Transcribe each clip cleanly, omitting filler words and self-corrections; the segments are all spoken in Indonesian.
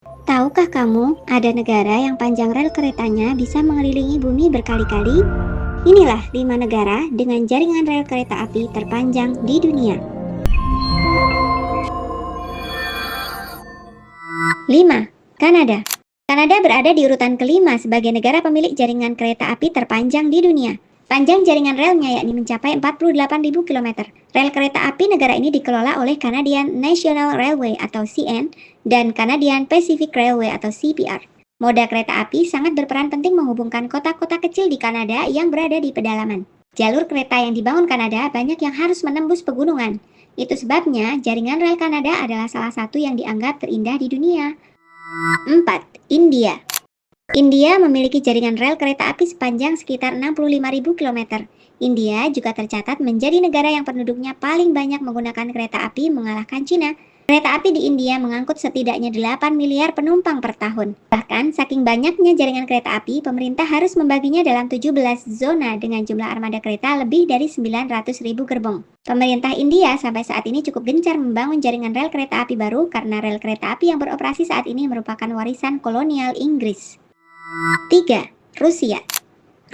Tahukah kamu, ada negara yang panjang rel keretanya bisa mengelilingi bumi berkali-kali? Inilah 5 negara dengan jaringan rel kereta api terpanjang di dunia. 5. Kanada. Kanada berada di urutan kelima sebagai negara pemilik jaringan kereta api terpanjang di dunia. Panjang jaringan relnya yakni mencapai 48.000 km. Rel kereta api negara ini dikelola oleh Canadian National Railway atau CN dan Canadian Pacific Railway atau CPR. Moda kereta api sangat berperan penting menghubungkan kota-kota kecil di Kanada yang berada di pedalaman. Jalur kereta yang dibangun Kanada banyak yang harus menembus pegunungan. Itu sebabnya jaringan rel Kanada adalah salah satu yang dianggap terindah di dunia. 4. India. India memiliki jaringan rel kereta api sepanjang sekitar 65.000 km. India juga tercatat menjadi negara yang penduduknya paling banyak menggunakan kereta api mengalahkan Cina. Kereta api di India mengangkut setidaknya 8 miliar penumpang per tahun. Bahkan, saking banyaknya jaringan kereta api, pemerintah harus membaginya dalam 17 zona dengan jumlah armada kereta lebih dari 900.000 gerbong. Pemerintah India sampai saat ini cukup gencar membangun jaringan rel kereta api baru karena rel kereta api yang beroperasi saat ini merupakan warisan kolonial Inggris. 3. Rusia.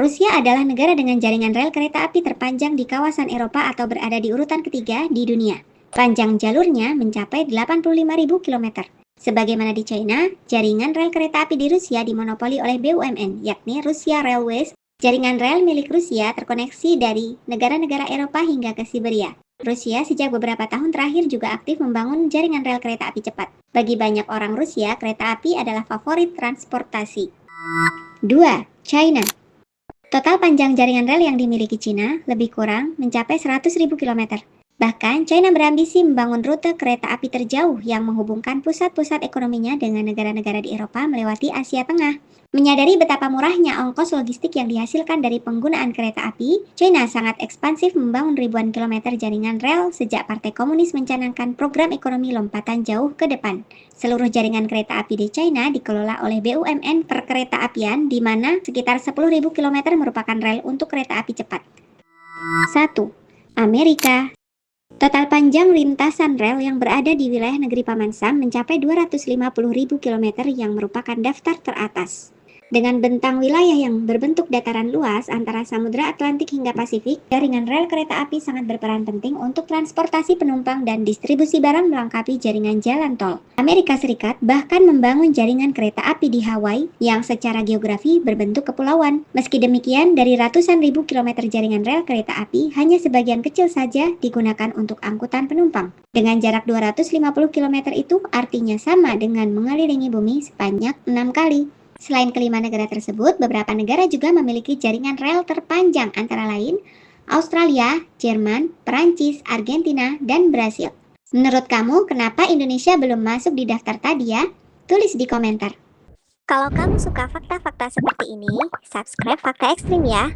Rusia adalah negara dengan jaringan rel kereta api terpanjang di kawasan Eropa atau berada di urutan ketiga di dunia. Panjang jalurnya mencapai 85.000 km. Sebagaimana di China, jaringan rel kereta api di Rusia dimonopoli oleh BUMN, yakni Russia Railways. Jaringan rel milik Rusia terkoneksi dari negara-negara Eropa hingga ke Siberia. Rusia sejak beberapa tahun terakhir juga aktif membangun jaringan rel kereta api cepat. Bagi banyak orang Rusia, kereta api adalah favorit transportasi. 2. China. Total panjang jaringan rel yang dimiliki China lebih kurang mencapai 100.000 km. Bahkan, China berambisi membangun rute kereta api terjauh yang menghubungkan pusat-pusat ekonominya dengan negara-negara di Eropa melewati Asia Tengah. Menyadari betapa murahnya ongkos logistik yang dihasilkan dari penggunaan kereta api, China sangat ekspansif membangun ribuan kilometer jaringan rel sejak Partai Komunis mencanangkan program ekonomi lompatan jauh ke depan. Seluruh jaringan kereta api di China dikelola oleh BUMN Perkereta-apian, di mana sekitar 10.000 km merupakan rel untuk kereta api cepat. 1. Amerika. Total panjang lintasan rel yang berada di wilayah negeri Paman Sam mencapai 250.000 km yang merupakan daftar teratas. Dengan bentang wilayah yang berbentuk dataran luas antara Samudra Atlantik hingga Pasifik, jaringan rel kereta api sangat berperan penting untuk transportasi penumpang dan distribusi barang melengkapi jaringan jalan tol. Amerika Serikat bahkan membangun jaringan kereta api di Hawaii yang secara geografi berbentuk kepulauan. Meski demikian, dari ratusan ribu kilometer jaringan rel kereta api, hanya sebagian kecil saja digunakan untuk angkutan penumpang. Dengan jarak 250 km itu artinya sama dengan mengelilingi bumi sebanyak 6 kali. Selain kelima negara tersebut, beberapa negara juga memiliki jaringan rel terpanjang antara lain Australia, Jerman, Perancis, Argentina, dan Brasil. Menurut kamu, kenapa Indonesia belum masuk di daftar tadi ya? Tulis di komentar. Kalau kamu suka fakta-fakta seperti ini, subscribe Fakta Ekstrim ya.